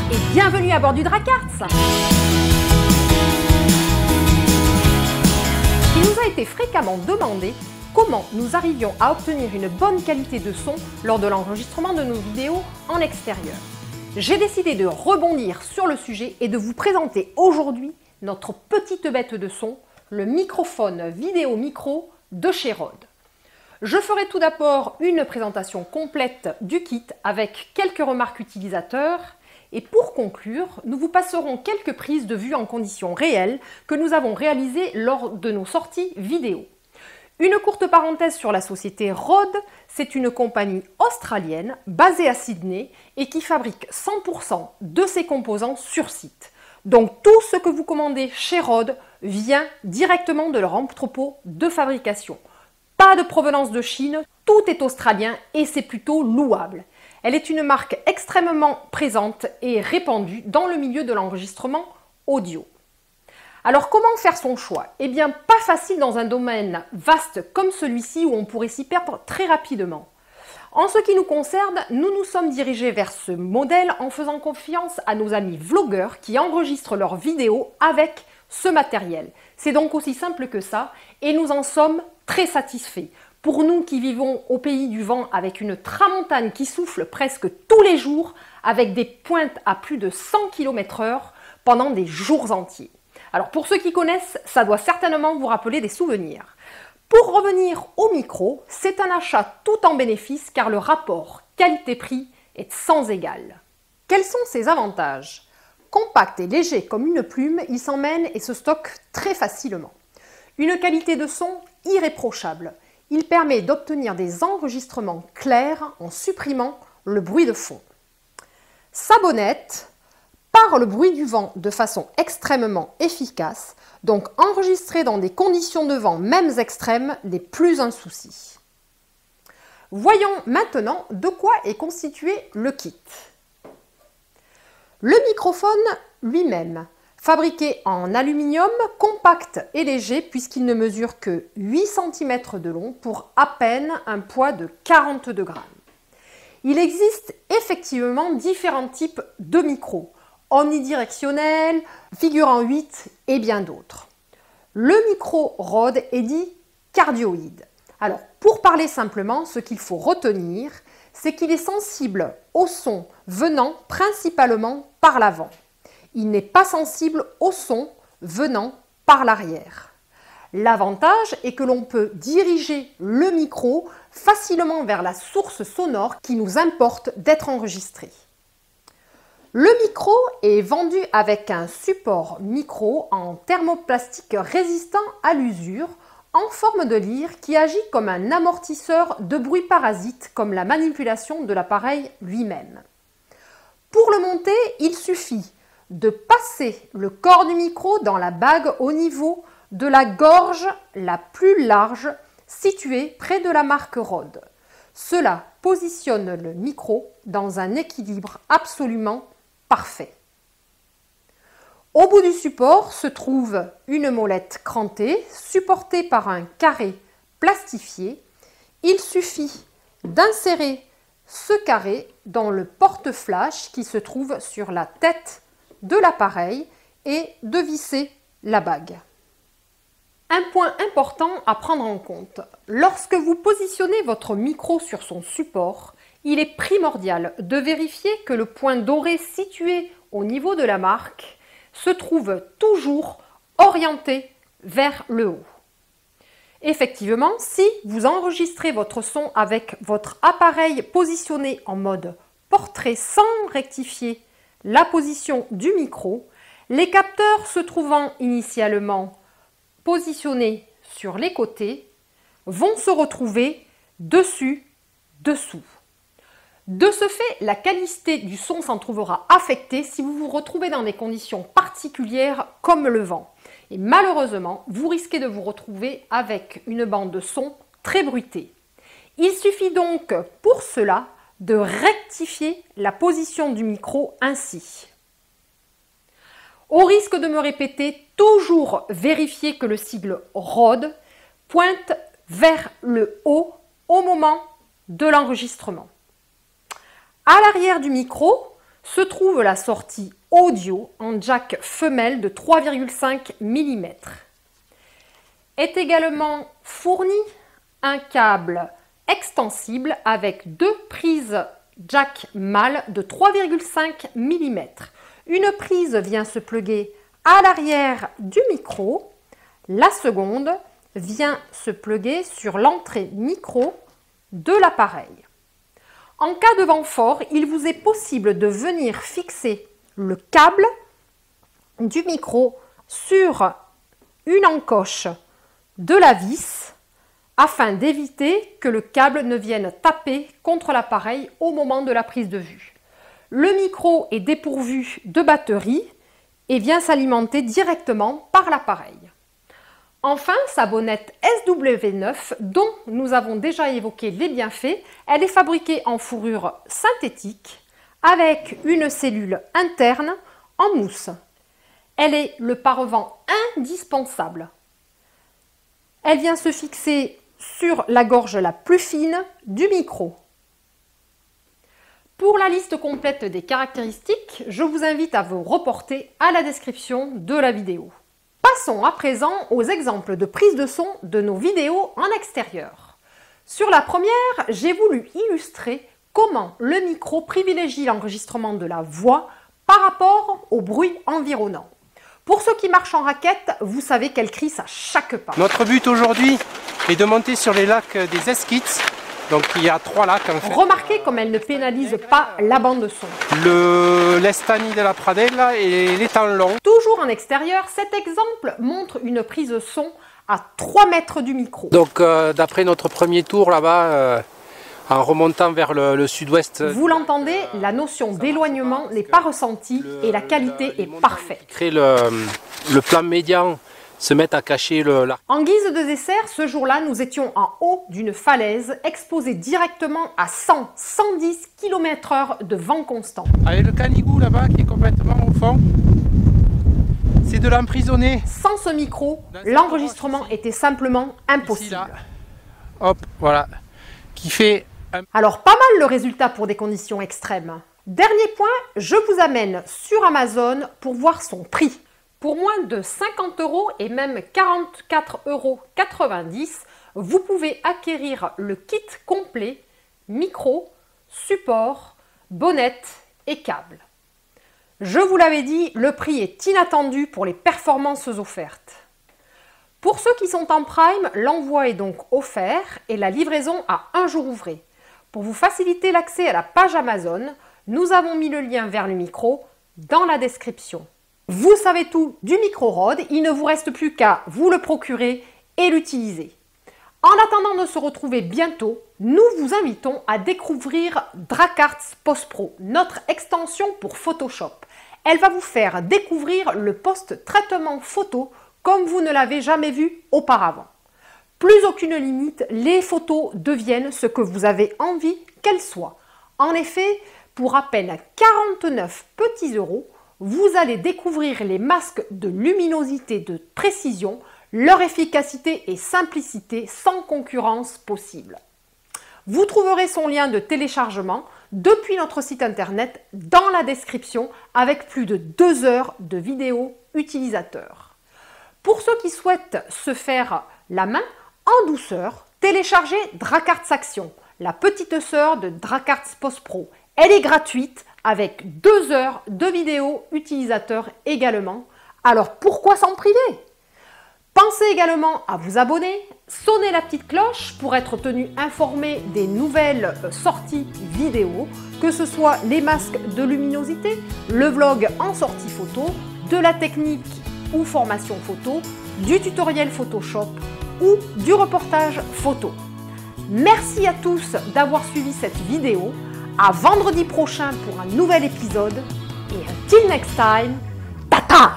et bienvenue à bord du Dracarts. Il nous a été fréquemment demandé comment nous arrivions à obtenir une bonne qualité de son lors de l'enregistrement de nos vidéos en extérieur. J'ai décidé de rebondir sur le sujet et de vous présenter aujourd'hui notre petite bête de son, le microphone vidéo micro de chez Rode. Je ferai tout d'abord une présentation complète du kit avec quelques remarques utilisateurs et pour conclure, nous vous passerons quelques prises de vue en conditions réelles que nous avons réalisées lors de nos sorties vidéo. Une courte parenthèse sur la société Rode, c'est une compagnie australienne basée à Sydney et qui fabrique 100% de ses composants sur site. Donc tout ce que vous commandez chez Rode vient directement de leur entrepôt de fabrication. Pas de provenance de Chine, tout est australien et c'est plutôt louable. Elle est une marque extrêmement présente et répandue dans le milieu de l'enregistrement audio. Alors comment faire son choix? Eh bien pas facile dans un domaine vaste comme celui-ci où on pourrait s'y perdre très rapidement. En ce qui nous concerne, nous nous sommes dirigés vers ce modèle en faisant confiance à nos amis vlogueurs qui enregistrent leurs vidéos avec ce matériel. C'est donc aussi simple que ça et nous en sommes très satisfaits. Pour nous qui vivons au pays du vent avec une tramontane qui souffle presque tous les jours avec des pointes à plus de 100 km/h pendant des jours entiers. Alors pour ceux qui connaissent, ça doit certainement vous rappeler des souvenirs. Pour revenir au micro, c'est un achat tout en bénéfice car le rapport qualité-prix est sans égal. Quels sont ses avantages? Compact et léger comme une plume, il s'emmène et se stocke très facilement. Une qualité de son irréprochable. Il permet d'obtenir des enregistrements clairs en supprimant le bruit de fond. Sa bonnette part le bruit du vent de façon extrêmement efficace, donc enregistrer dans des conditions de vent même extrêmes n'est plus un souci. Voyons maintenant de quoi est constitué le kit. Le microphone lui-même, fabriqué en aluminium, compact et léger puisqu'il ne mesure que 8 cm de long pour à peine un poids de 42 grammes. Il existe effectivement différents types de micros, omnidirectionnel, figurant 8 et bien d'autres. Le micro Rode est dit cardioïde. Alors pour parler simplement, ce qu'il faut retenir, c'est qu'il est sensible au son venant principalement par l'avant. Il n'est pas sensible au son venant par l'arrière. L'avantage est que l'on peut diriger le micro facilement vers la source sonore qui nous importe d'être enregistrée. Le micro est vendu avec un support micro en thermoplastique résistant à l'usure en forme de lyre qui agit comme un amortisseur de bruit parasite comme la manipulation de l'appareil lui-même. Pour le monter, il suffit de passer le corps du micro dans la bague au niveau de la gorge la plus large située près de la marque Rode. Cela positionne le micro dans un équilibre absolument parfait. Au bout du support se trouve une molette crantée supportée par un carré plastifié. Il suffit d'insérer ce carré dans le porte-flash qui se trouve sur la tête de l'appareil et de visser la bague. Un point important à prendre en compte, lorsque vous positionnez votre micro sur son support, il est primordial de vérifier que le point doré situé au niveau de la marque se trouve toujours orienté vers le haut. Effectivement, si vous enregistrez votre son avec votre appareil positionné en mode portrait sans rectifier la position du micro, les capteurs se trouvant initialement positionnés sur les côtés vont se retrouver dessus-dessous. De ce fait, la qualité du son s'en trouvera affectée si vous vous retrouvez dans des conditions particulières comme le vent. Et malheureusement, vous risquez de vous retrouver avec une bande de son très bruitée. Il suffit donc pour cela de rectifier la position du micro ainsi. Au risque de me répéter, toujours vérifier que le sigle Rode pointe vers le haut au moment de l'enregistrement. À l'arrière du micro se trouve la sortie audio en jack femelle de 3,5 mm. Est également fourni un câble extensible avec 2 prises jack mâle de 3,5 mm. Une prise vient se plugger à l'arrière du micro, la seconde vient se plugger sur l'entrée micro de l'appareil. En cas de vent fort, il vous est possible de venir fixer le câble du micro sur une encoche de la vis afin d'éviter que le câble ne vienne taper contre l'appareil au moment de la prise de vue. Le micro est dépourvu de batterie et vient s'alimenter directement par l'appareil. Enfin, sa bonnette SW9, dont nous avons déjà évoqué les bienfaits, elle est fabriquée en fourrure synthétique avec une cellule interne en mousse. Elle est le paravent indispensable. Elle vient se fixer sur la gorge la plus fine du micro. Pour la liste complète des caractéristiques, je vous invite à vous reporter à la description de la vidéo. Passons à présent aux exemples de prise de son de nos vidéos en extérieur. Sur la première, j'ai voulu illustrer comment le micro privilégie l'enregistrement de la voix par rapport au bruit environnant. Pour ceux qui marchent en raquette, vous savez qu'elle crisse à chaque pas. Notre but aujourd'hui est de monter sur les lacs des Esquits. Donc il y a 3 lacs en fait. Remarquez comme elle ne pénalise pas la bande son. L'Estany de la Pradella et l'étang long. Toujours en extérieur, cet exemple montre une prise son à 3 mètres du micro. Donc d'après notre premier tour là-bas, en remontant vers le sud-ouest. Vous l'entendez, la notion d'éloignement n'est pas ressentie et la qualité est parfaite. Crée le plan médian se mettent à cacher l'arc. En guise de dessert, ce jour-là, nous étions en haut d'une falaise, exposés directement à 100-110 km/h de vent constant. Avec le Canigou là-bas qui est complètement au fond, c'est de l'emprisonner. Sans ce micro, l'enregistrement était simplement impossible. Ici, là. Hop, voilà, qui fait... Alors pas mal le résultat pour des conditions extrêmes. Dernier point, je vous amène sur Amazon pour voir son prix. Pour moins de 50 € et même 44,90 €, vous pouvez acquérir le kit complet micro, support, bonnette et câble. Je vous l'avais dit, le prix est inattendu pour les performances offertes. Pour ceux qui sont en Prime, l'envoi est donc offert et la livraison à 1 jour ouvré. Pour vous faciliter l'accès à la page Amazon, nous avons mis le lien vers le micro dans la description. Vous savez tout du micro Rode, il ne vous reste plus qu'à vous le procurer et l'utiliser. En attendant de se retrouver bientôt, nous vous invitons à découvrir DraCarts Post Pro, notre extension pour Photoshop. Elle va vous faire découvrir le post-traitement photo comme vous ne l'avez jamais vu auparavant. Plus aucune limite, les photos deviennent ce que vous avez envie qu'elles soient. En effet, pour à peine 49 petits euros, vous allez découvrir les masques de luminosité de précision, leur efficacité et simplicité sans concurrence possible. Vous trouverez son lien de téléchargement depuis notre site internet dans la description avec plus de 2 heures de vidéos utilisateurs. Pour ceux qui souhaitent se faire la main en douceur, téléchargez DraCarts Action, la petite sœur de DraCarts Post Pro. Elle est gratuite avec 2 heures de vidéos utilisateurs également. Alors pourquoi s'en priver? Pensez également à vous abonner, sonnez la petite cloche pour être tenu informé des nouvelles sorties vidéo, que ce soit les masques de luminosité, le vlog en sortie photo, de la technique ou formation photo, du tutoriel Photoshop ou du reportage photo. Merci à tous d'avoir suivi cette vidéo. À vendredi prochain pour un nouvel épisode. Et until next time, tata!